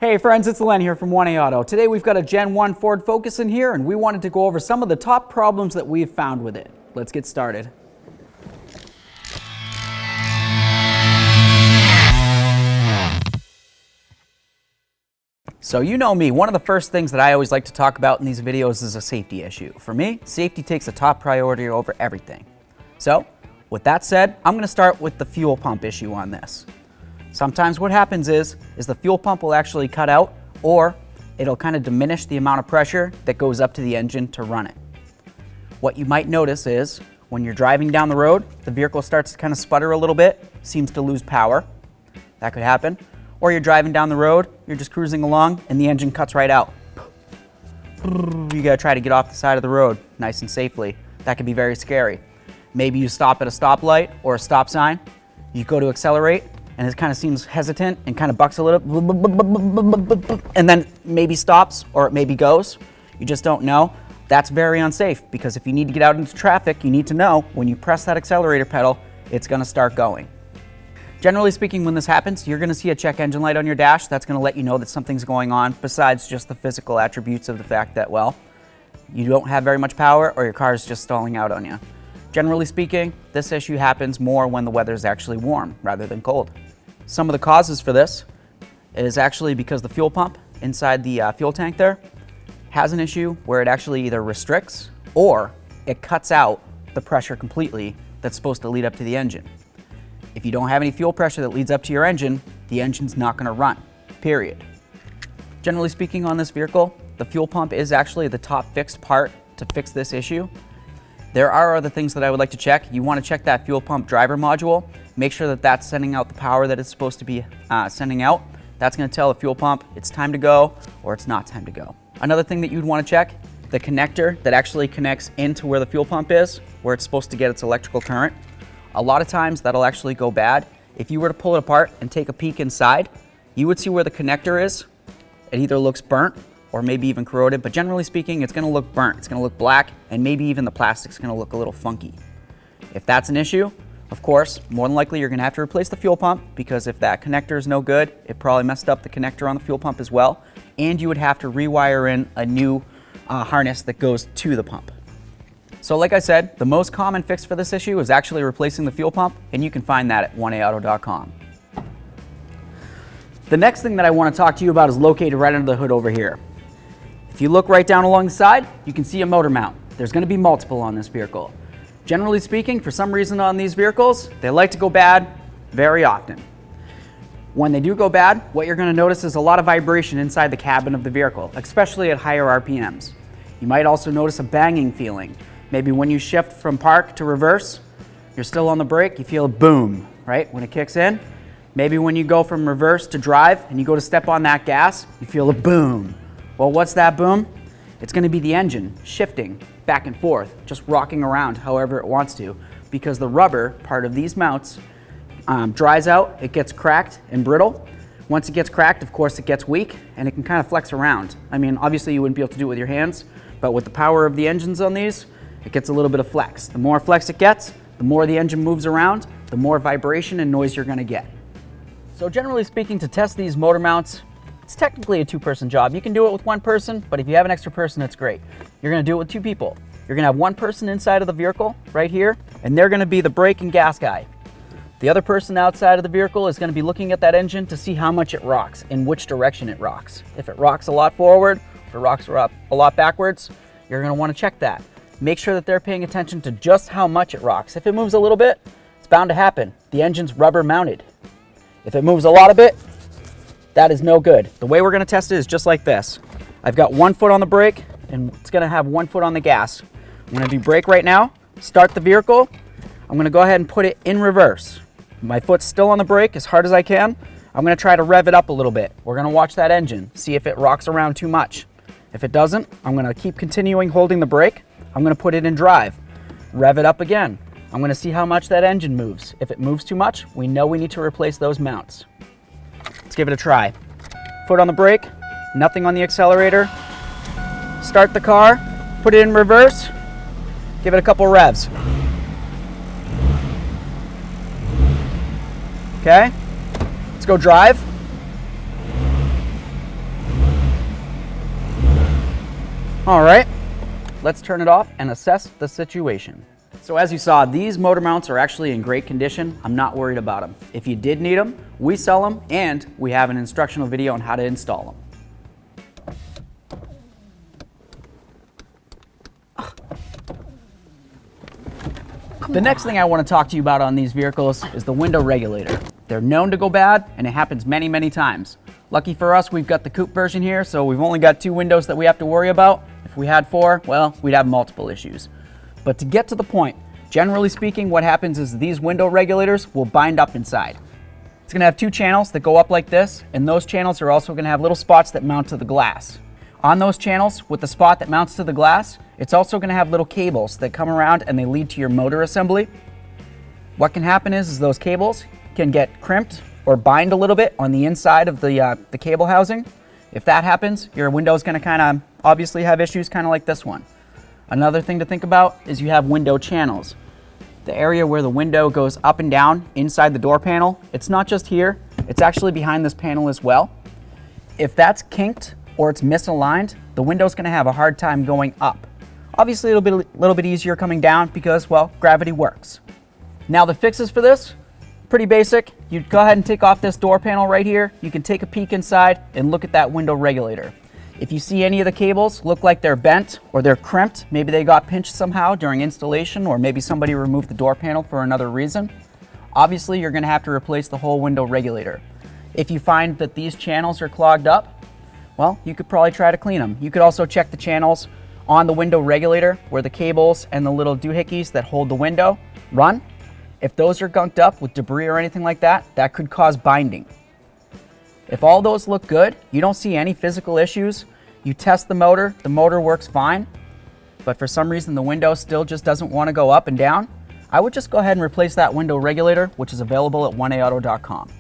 Hey friends, it's Len here from 1A Auto. Today we've got a Gen 1 Ford Focus in here and we wanted to go over some of the top problems that we've found with it. Let's get started. So you know me, one of the first things that I always like to talk about in these videos is a safety issue. For me, safety takes a top priority over everything. So, with that said, I'm going to start with the fuel pump issue on this. Sometimes what happens is the fuel pump will actually cut out, or it'll kind of diminish the amount of pressure that goes up to the engine to run it. What you might notice is when you're driving down the road, the vehicle starts to kind of sputter a little bit, seems to lose power. That could happen. Or you're driving down the road, you're just cruising along, and the engine cuts right out. You gotta try to get off the side of the road nice and safely. That could be very scary. Maybe you stop at a stoplight or a stop sign, you go to accelerate, and it kind of seems hesitant and kind of bucks a little, and then maybe stops or it maybe goes. You just don't know. That's very unsafe because if you need to get out into traffic, you need to know when you press that accelerator pedal, it's gonna start going. Generally speaking, when this happens, you're gonna see a check engine light on your dash. That's gonna let you know that something's going on besides just the physical attributes of the fact that, well, you don't have very much power or your car is just stalling out on you. Generally speaking, this issue happens more when the weather is actually warm rather than cold. Some of the causes for this is actually because the fuel pump inside the fuel tank there has an issue where it actually either restricts or it cuts out the pressure completely that's supposed to lead up to the engine. If you don't have any fuel pressure that leads up to your engine, the engine's not going to run, period. Generally speaking on this vehicle, the fuel pump is actually the top fixed part to fix this issue. There are other things that I would like to check. You want to check that fuel pump driver module. Make sure that that's sending out the power that it's supposed to be sending out. That's going to tell the fuel pump it's time to go or it's not time to go. Another thing that you'd want to check, the connector that actually connects into where the fuel pump is, where it's supposed to get its electrical current. A lot of times that'll actually go bad. If you were to pull it apart and take a peek inside, you would see where the connector is. It either looks burnt or maybe even corroded, but generally speaking, it's gonna look burnt. It's gonna look black, and maybe even the plastic's gonna look a little funky. If that's an issue, of course, more than likely you're gonna have to replace the fuel pump because if that connector is no good, it probably messed up the connector on the fuel pump as well, and you would have to rewire in a new harness that goes to the pump. So like I said, the most common fix for this issue is actually replacing the fuel pump, and you can find that at 1aauto.com. The next thing that I want to talk to you about is located right under the hood over here. If you look right down along the side, you can see a motor mount. There's going to be multiple on this vehicle. Generally speaking, for some reason on these vehicles, they like to go bad very often. When they do go bad, what you're going to notice is a lot of vibration inside the cabin of the vehicle, especially at higher RPMs. You might also notice a banging feeling. Maybe when you shift from park to reverse, you're still on the brake, you feel a boom, right, when it kicks in. Maybe when you go from reverse to drive and you go to step on that gas, you feel a boom. Well, what's that boom? It's going to be the engine shifting back and forth, just rocking around however it wants to, because the rubber part of these mounts dries out, it gets cracked and brittle. Once it gets cracked, of course, it gets weak and it can kind of flex around. I mean, obviously you wouldn't be able to do it with your hands, but with the power of the engines on these, it gets a little bit of flex. The more flex it gets, the more the engine moves around, the more vibration and noise you're going to get. So generally speaking, to test these motor mounts, it's technically a two-person job. You can do it with one person, but if you have an extra person, it's great. You're gonna do it with two people. You're gonna have one person inside of the vehicle, right here, and they're gonna be the brake and gas guy. The other person outside of the vehicle is gonna be looking at that engine to see how much it rocks, in which direction it rocks. If it rocks a lot forward, if it rocks a lot backwards, you're gonna wanna check that. Make sure that they're paying attention to just how much it rocks. If it moves a little bit, it's bound to happen. The engine's rubber mounted. If it moves a lot of it, that is no good. The way we're going to test it is just like this. I've got 1 foot on the brake and it's going to have 1 foot on the gas. I'm going to do brake right now, start the vehicle. I'm going to go ahead and put it in reverse. My foot's still on the brake as hard as I can. I'm going to try to rev it up a little bit. We're going to watch that engine, see if it rocks around too much. If it doesn't, I'm going to keep continuing holding the brake. I'm going to put it in drive, rev it up again. I'm going to see how much that engine moves. If it moves too much, we know we need to replace those mounts. Let's give it a try. Foot on the brake, nothing on the accelerator. Start the car, put it in reverse, give it a couple revs. Okay, let's go drive. All right, let's turn it off and assess the situation. So as you saw, these motor mounts are actually in great condition. I'm not worried about them. If you did need them, we sell them, and we have an instructional video on how to install them. The next thing I want to talk to you about on these vehicles is the window regulator. They're known to go bad, and it happens many, many times. Lucky for us, we've got the coupe version here, so we've only got 2 windows that we have to worry about. If we had 4, well, we'd have multiple issues. But to get to the point, generally speaking, what happens is these window regulators will bind up inside. It's going to have 2 channels that go up like this, and those channels are also going to have little spots that mount to the glass. On those channels, with the spot that mounts to the glass, it's also going to have little cables that come around and they lead to your motor assembly. What can happen is those cables can get crimped or bind a little bit on the inside of the cable housing. If that happens, your window is going to kind of obviously have issues, kind of like this one. Another thing to think about is you have window channels. The area where the window goes up and down inside the door panel, it's not just here, it's actually behind this panel as well. If that's kinked or it's misaligned, the window's going to have a hard time going up. Obviously, it'll be a little bit easier coming down because, well, gravity works. Now the fixes for this, pretty basic. You go ahead and take off this door panel right here. You can take a peek inside and look at that window regulator. If you see any of the cables look like they're bent or they're crimped, maybe they got pinched somehow during installation, or maybe somebody removed the door panel for another reason, obviously you're going to have to replace the whole window regulator. If you find that these channels are clogged up, well, you could probably try to clean them. You could also check the channels on the window regulator where the cables and the little doohickeys that hold the window run. If those are gunked up with debris or anything like that, that could cause binding. If all those look good, you don't see any physical issues, you test the motor works fine, but for some reason the window still just doesn't want to go up and down, I would just go ahead and replace that window regulator, which is available at 1aauto.com.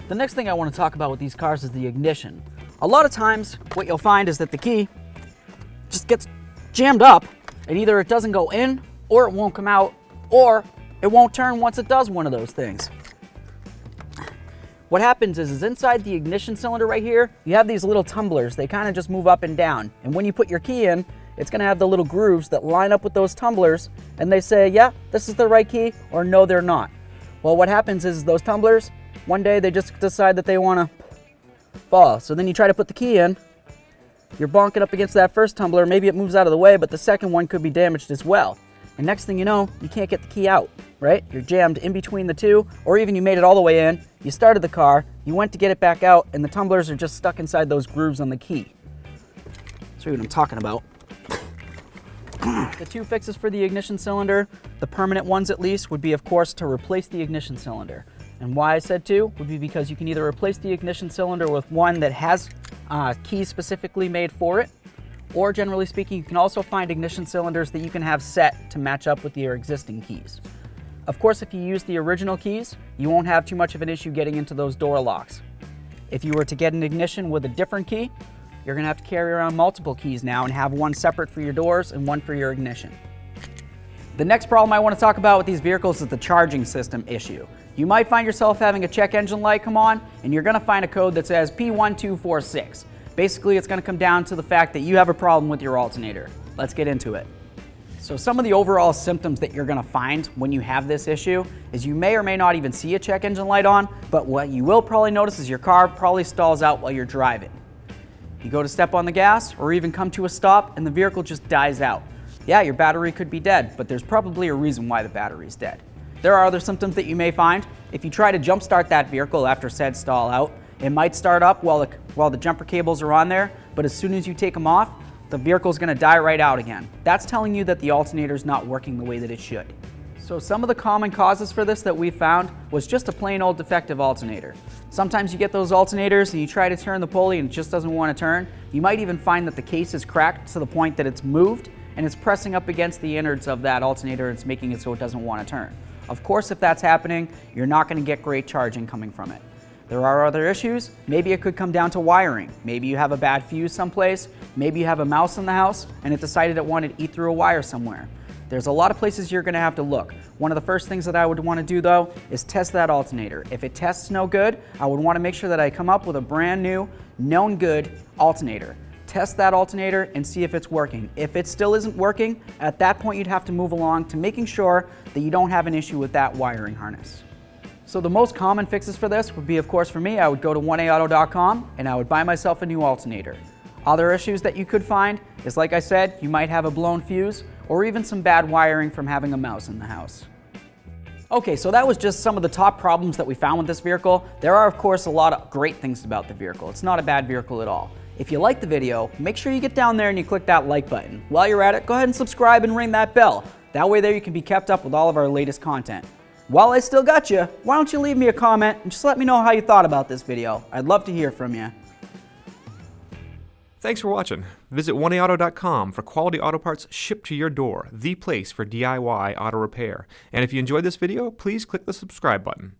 The next thing I want to talk about with these cars is the ignition. A lot of times what you'll find is that the key just gets jammed up and either it doesn't go in or it won't come out or it won't turn once it does one of those things. What happens is inside the ignition cylinder right here, you have these little tumblers. They kind of just move up and down. And when you put your key in, it's going to have the little grooves that line up with those tumblers and they say, yeah, this is the right key, or no, they're not. Well, what happens is those tumblers, one day they just decide that they want to fall. So then you try to put the key in, you're bonking up against that first tumbler, maybe it moves out of the way, but the second one could be damaged as well. And next thing you know, you can't get the key out, right? You're jammed in between the two, or even you made it all the way in, you started the car, you went to get it back out, and the tumblers are just stuck inside those grooves on the key. That's what I'm talking about. The 2 fixes for the ignition cylinder, the permanent ones at least, would be, of course, to replace the ignition cylinder. And why I said 2 would be because you can either replace the ignition cylinder with one that has keys specifically made for it, or generally speaking, you can also find ignition cylinders that you can have set to match up with your existing keys. Of course, if you use the original keys, you won't have too much of an issue getting into those door locks. If you were to get an ignition with a different key, you're going to have to carry around multiple keys now and have one separate for your doors and one for your ignition. The next problem I want to talk about with these vehicles is the charging system issue. You might find yourself having a check engine light come on, and you're going to find a code that says P1246. Basically, it's going to come down to the fact that you have a problem with your alternator. Let's get into it. So some of the overall symptoms that you're going to find when you have this issue is you may or may not even see a check engine light on, but what you will probably notice is your car probably stalls out while you're driving. You go to step on the gas or even come to a stop and the vehicle just dies out. Yeah, your battery could be dead, but there's probably a reason why the battery's dead. There are other symptoms that you may find. If you try to jump start that vehicle after said stall out, it might start up while the jumper cables are on there, but as soon as you take them off, the vehicle's going to die right out again. That's telling you that the alternator's not working the way that it should. So some of the common causes for this that we found was just a plain old defective alternator. Sometimes you get those alternators and you try to turn the pulley and it just doesn't want to turn. You might even find that the case is cracked to the point that it's moved and it's pressing up against the innards of that alternator and it's making it so it doesn't want to turn. Of course, if that's happening, you're not going to get great charging coming from it. There are other issues. Maybe it could come down to wiring. Maybe you have a bad fuse someplace. Maybe you have a mouse in the house and it decided it wanted to eat through a wire somewhere. There's a lot of places you're going to have to look. One of the first things that I would want to do though is test that alternator. If it tests no good, I would want to make sure that I come up with a brand new, known good alternator. Test that alternator and see if it's working. If it still isn't working, at that point you'd have to move along to making sure that you don't have an issue with that wiring harness. So the most common fixes for this would be, of course for me, I would go to 1aauto.com and I would buy myself a new alternator. Other issues that you could find is, like I said, you might have a blown fuse or even some bad wiring from having a mouse in the house. Okay, so that was just some of the top problems that we found with this vehicle. There are, of course, a lot of great things about the vehicle. It's not a bad vehicle at all. If you like the video, make sure you get down there and you click that like button. While you're at it, go ahead and subscribe and ring that bell. That way there you can be kept up with all of our latest content. While I still got you, why don't you leave me a comment and just let me know how you thought about this video. I'd love to hear from you. Thanks for watching. Visit 1aauto.com for quality auto parts shipped to your door, the place for DIY auto repair. And if you enjoyed this video, please click the subscribe button.